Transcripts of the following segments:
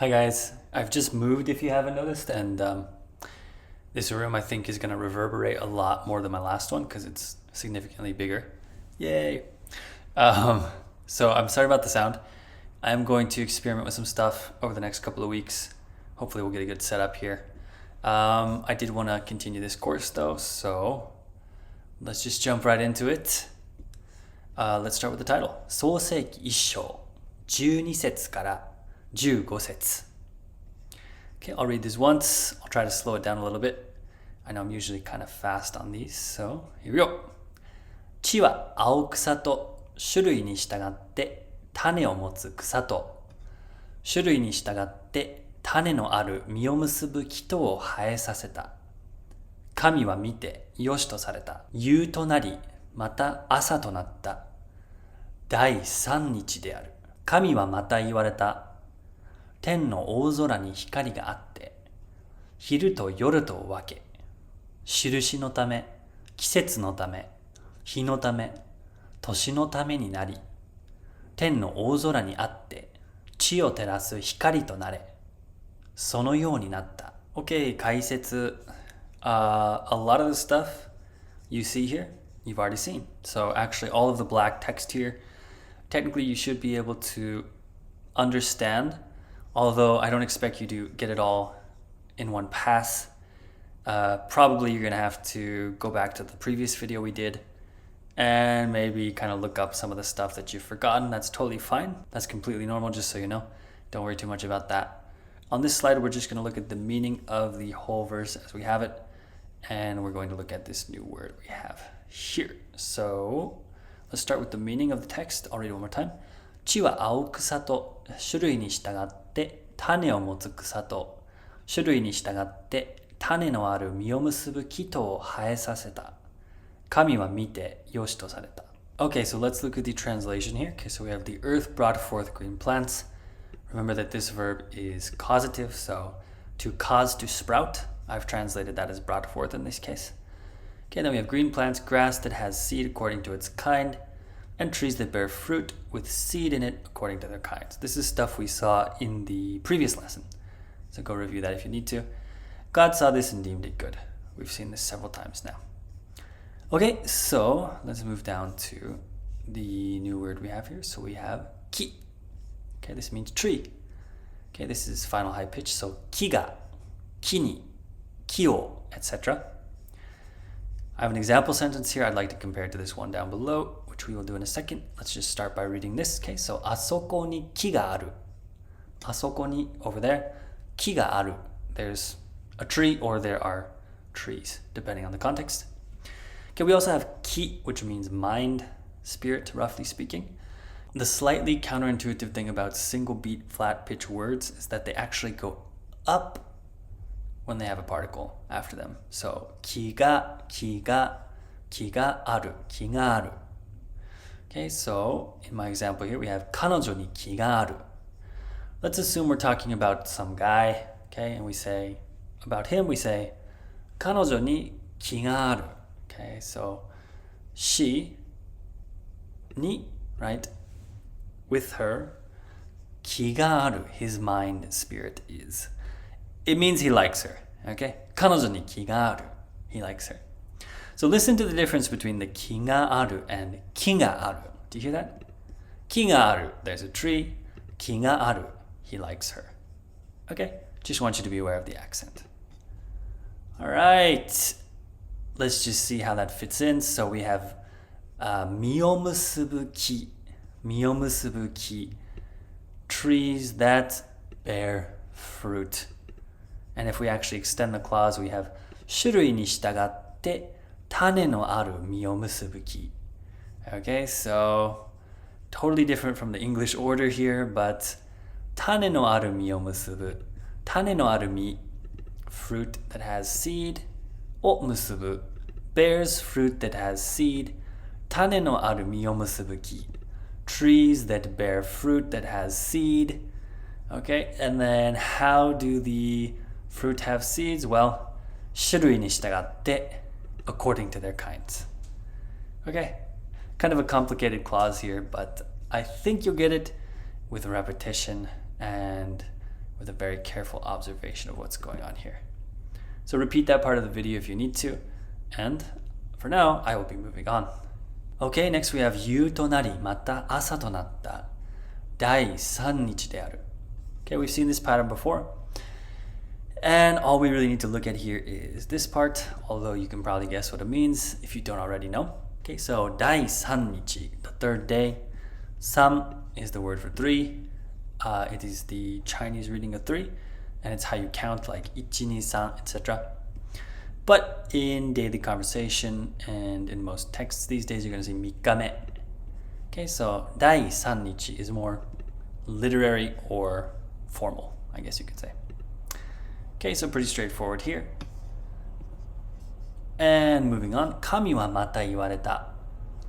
Hi guys, I've just moved if you haven't noticed, and this room I think is going to reverberate a lot more than my last one because it's significantly bigger. Yay! Um, so I'm sorry about the sound. I'm going to experiment with some stuff over the next couple of weeks. Hopefully we'll get a good setup here. I did want to continue this course though, so let's just jump right into it. Let's start with the title. 創世記1章12節から15節 Okay, I'll read this once. I'll try to slow it down a little bit. I know I'm usually kind of fast on these, so here we go. 地は青草と種類に従って種を持つ草と種類に従って種のある実を結ぶ木とを生えさせた。神は見てよしとされた。夕となり、また朝となった。第三日である。神はまた言われた。天の大空に光があって、昼と夜とを分け、印のため、季節のため、日のため、年のためになり、天の大空にあって、地を照らす光となれ。そのようになった。Okay, 解説。A lot of the stuff you see here, you've already seen. So actually all of the black text here, technically you should be able to understand, although I don't expect you to get it all in one pass. Probably you're going to have to go back to the previous video we did and maybe kind of look up some of the stuff that you've forgotten. That's totally fine. That's completely normal, just so you know. Don't worry too much about that. On this slide, we're just going to look at the meaning of the whole verse as we have it. And we're going to look at this new word we have here. So let's start with the meaning of the text. I'll read it one more time. 地は青草と種類に従って種を持つ草と種類に従って種のある実を結ぶ木とを生えさせた。神は見てよしとされた。Okay, so let's look at the translation here. Okay, so we have the earth brought forth green plants. Remember that this verb is causative, so to cause to sprout. I've translated that as brought forth in this case. Okay, then we have green plants, grass that has seed according to its kind, and trees that bear fruit with seed in it according to their kinds. This is stuff we saw in the previous lesson, so go review that if you need to. God saw this and deemed it good. We've seen this several times now. Okay, so let's move down to the new word we have here. So we have ki. Okay, this means tree. Okay, this is final high pitch, so kiga, kini, kio, etc. I have an example sentence here I'd like to compare to this one down below, which we will do in a second. Let's just start by reading this. Okay, so asoko ni ki ga aru. Asoko ni, over there, ki ga aru. There's a tree or there are trees, depending on the context. Okay, we also have ki, which means mind, spirit, roughly speaking. The slightly counterintuitive thing about single beat flat pitch words is that they actually go up when they have a particle after them. So, ki ga aru, ki ga aru. Okay, so in my example here, we have 彼女に気がある. Let's assume we're talking about some guy, okay, and we say, about him, we say, 彼女に気がある. Okay, so she, ni, right, with her, 気がある, his mind, spirit is. It means he likes her, okay? 彼女に気がある, he likes her. So listen to the difference between the 気がある and 気がある. Do you hear that? 気がある, there's a tree. 気がある, he likes her. Okay? Just want you to be aware of the accent. All right. Let's just see how that fits in. So we have 実を結ぶ木. 実を結ぶ木. Trees that bear fruit. And if we actually extend the clause, we have 種類に従って種のある実を結ぶ木. Okay, so totally different from the English order here, but 種のある実を結ぶ. 種のある実, fruit that has seed, を結ぶ, bears fruit that has seed, 種のある実を結ぶ木. Trees that bear fruit that has seed. Okay, and then how do the fruit have seeds? Well, 種類に従って according to their kinds. Okay, kind of a complicated clause here, but I think you'll get it with repetition and with a very careful observation of what's going on here. So repeat that part of the video if you need to. And for now, I will be moving on. Okay, next we have 夕となりまた朝となった第3日である. Okay, we've seen this pattern before. And all we really need to look at here is this part, although you can probably guess what it means if you don't already know. Okay, so 第3日, the third day. 3 is the word for 3. It is the Chinese reading of 3, and it's how you count, like 1, 2, 3, etc. But in daily conversation and in most texts these days, you're going to say 3日目. Okay, so 第3日 is more literary or formal, I guess you could say. Okay, so pretty straightforward here. And moving on. 神はまた言われた。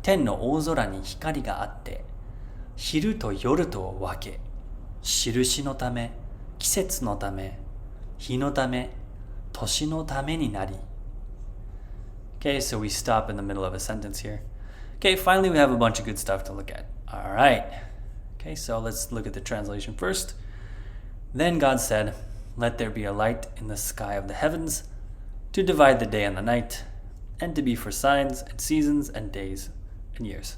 天の大空に光があって、昼と夜とを分け、印のため、季節のため、日のため、年のためになり. Okay, so we stop in the middle of a sentence here. Okay, finally we have a bunch of good stuff to look at. All right. Okay, so let's look at the translation first. Then God said, "Let there be a light in the sky of the heavens to divide the day and the night, and to be for signs and seasons and days and years."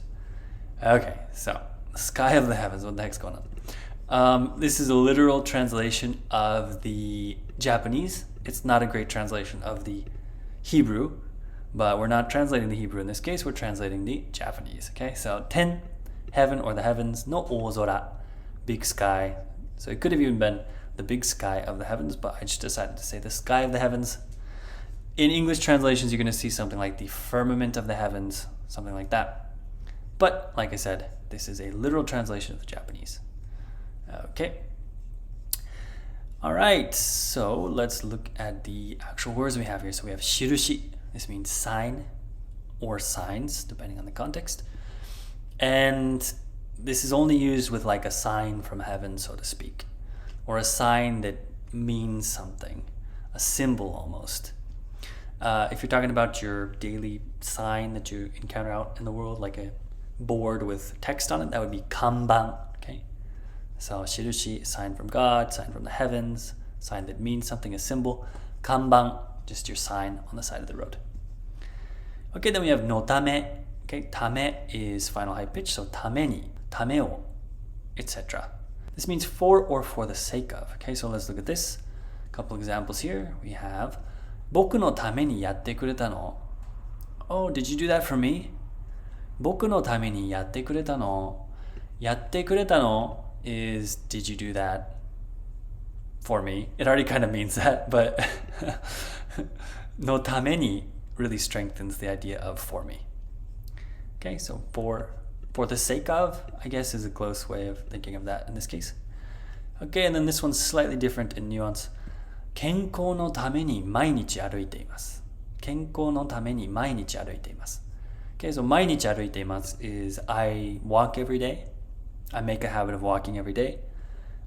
Okay, so the sky of the heavens, what the heck's going on? This is a literal translation of the Japanese. It's not a great translation of the Hebrew, but we're not translating the Hebrew in this case, we're translating the Japanese. Okay, so ten, heaven or the heavens, no ozora, big sky. So it could have even been the big sky of the heavens, but I just decided to say the sky of the heavens. In English translations, you're going to see something like the firmament of the heavens, something like that. But like I said, this is a literal translation of the Japanese. Okay. All right, so let's look at the actual words we have here. So we have shirushi. This means sign or signs, depending on the context. And this is only used with like a sign from heaven, so to speak, or a sign that means something, a symbol almost. If you're talking about your daily sign that you encounter out in the world, like a board with text on it, that would be kanban. Okay, so shirushi, sign from God, sign from the heavens, sign that means something, a symbol. Kanban, just your sign on the side of the road. Okay, then we have no tame. Okay, tame is final high pitch, so tame ni, tame o, etc. This means for or for the sake of. Okay, so let's look at this. A couple examples here. We have 僕のためにやってくれたの? Oh, did you do that for me? 僕のためにやってくれたの? やってくれたの is did you do that for me? It already kind of means that, but のために really strengthens the idea of for me. Okay, so for the sake of, I guess, is a close way of thinking of that in this case. Okay, and then this one's slightly different in nuance. 健康のために毎日歩いています。健康のために毎日歩いています。Okay, so 毎日歩いています is I walk every day. I make a habit of walking every day.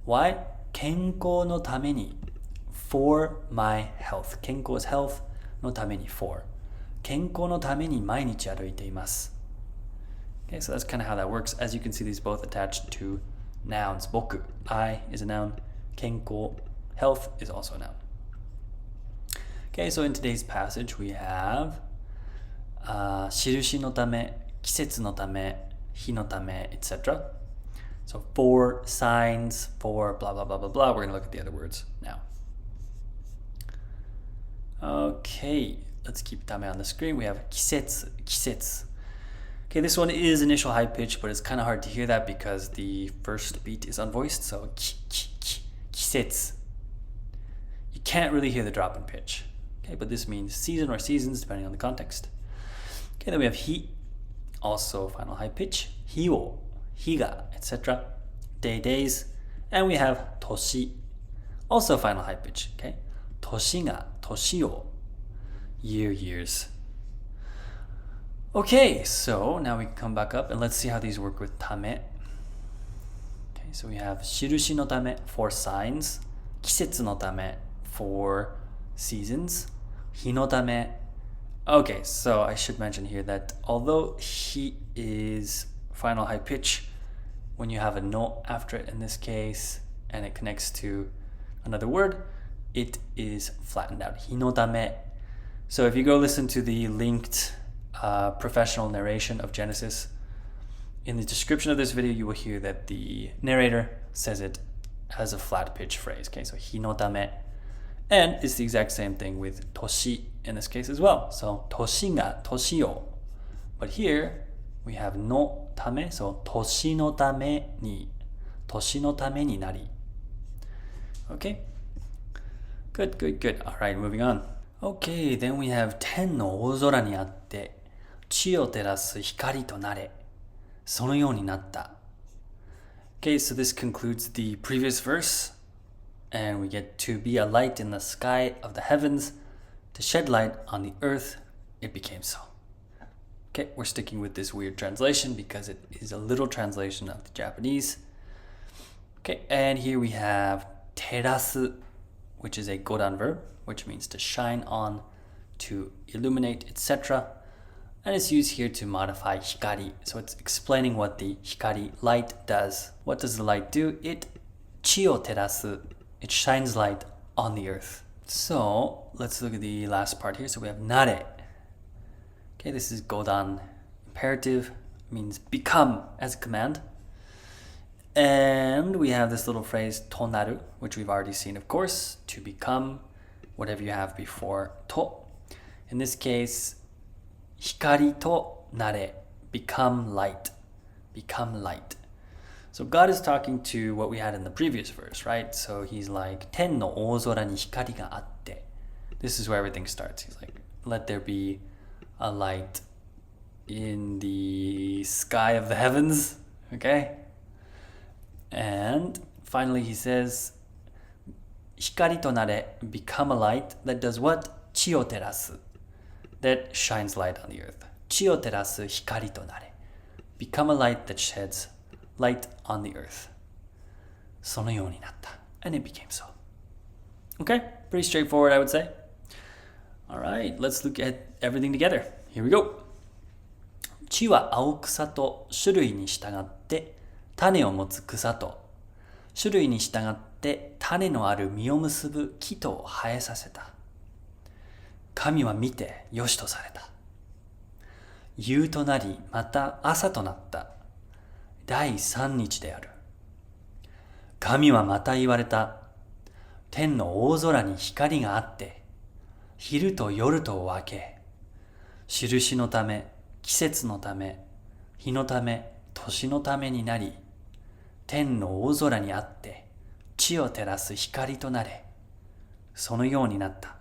Why? 健康のために for my health. 健康 is health のために for. 健康のために毎日歩いています。Okay, so that's kind of how that works. As you can see, these both attached to nouns. 僕 I is a noun. 健康 health is also a noun. Okay, so in today's passage we have 印のため、季節のため、日のため, etc. So for signs, for blah blah blah blah blah. We're going to look at the other words now. Okay, let's keep ため on the screen. We have 季節, 季節. Okay, this one is initial high pitch, but it's kind of hard to hear that because the first beat is unvoiced. So 季節. You can't really hear the drop in pitch. Okay, but this means season or seasons depending on the context. Okay, then we have 日, also final high pitch. 日を, 日が, etc. Day, days. And we have 年, also final high pitch. Okay, 年が, 年を, year, years. Okay, so now we come back up and let's see how these work with ため. Okay, so we have 印のため for signs, 季節のため for seasons, 日のため. Okay, so I should mention here that although 日 is final high pitch, when you have a no after it in this case, and it connects to another word, it is flattened out. 日のため. So if you go listen to the linked professional narration of Genesis, in the description of this video, you will hear that the narrator says it as a flat pitch phrase. Okay, so 日のため. And it's the exact same thing with 年 in this case as well. So 年が年を. But here we have のため, so 年のためになり. Okay? Good, good, good. All right, moving on. Okay, then we have 天の大空にあって地を照らす光となれ。そのようになった. Okay, so this concludes the previous verse. And we get to be a light in the sky of the heavens, to shed light on the earth. It became so. Okay, we're sticking with this weird translation because it is a literal translation of the Japanese. Okay, and here we have terasu, which is a godan verb, which means to shine on, to illuminate, etc. And it's used here to modify hikari. So it's explaining what the hikari light does. What does the light do? It chi o terasu. It shines light on the earth. So let's look at the last part here. So we have nare. Okay, this is godan imperative, means become as a command. And we have this little phrase tonaru, which we've already seen, of course, to become, whatever you have before to. In this case, hikari to nare, become light, become light. So God is talking to what we had in the previous verse, right? So he's like, 天の大空に光があって. This is where everything starts. He's like, let there be a light in the sky of the heavens, okay? And finally he says, 光となれ, become a light that does what? 地を照らす. That shines light on the earth. 地を照らす光となれ. Become a light that sheds light on the earth. そのようになった. And it became so. Okay, pretty straightforward, I would say. All right, let's look at everything together. Here we go. 地は青草と種類に従って種を持つ草と種類に従って種のある実を結ぶ木とを生えさせた。神は見てよしとされた。夕となりまた朝となった。第3日である。神はまた言われた。天の大空に光があって、昼と夜とを分け、印のため、季節のため、日のため、年のためになり、天の大空にあって、地を照らす光となれ。そのようになった。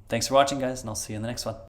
Thanks for watching, guys, and I'll see you in the next one.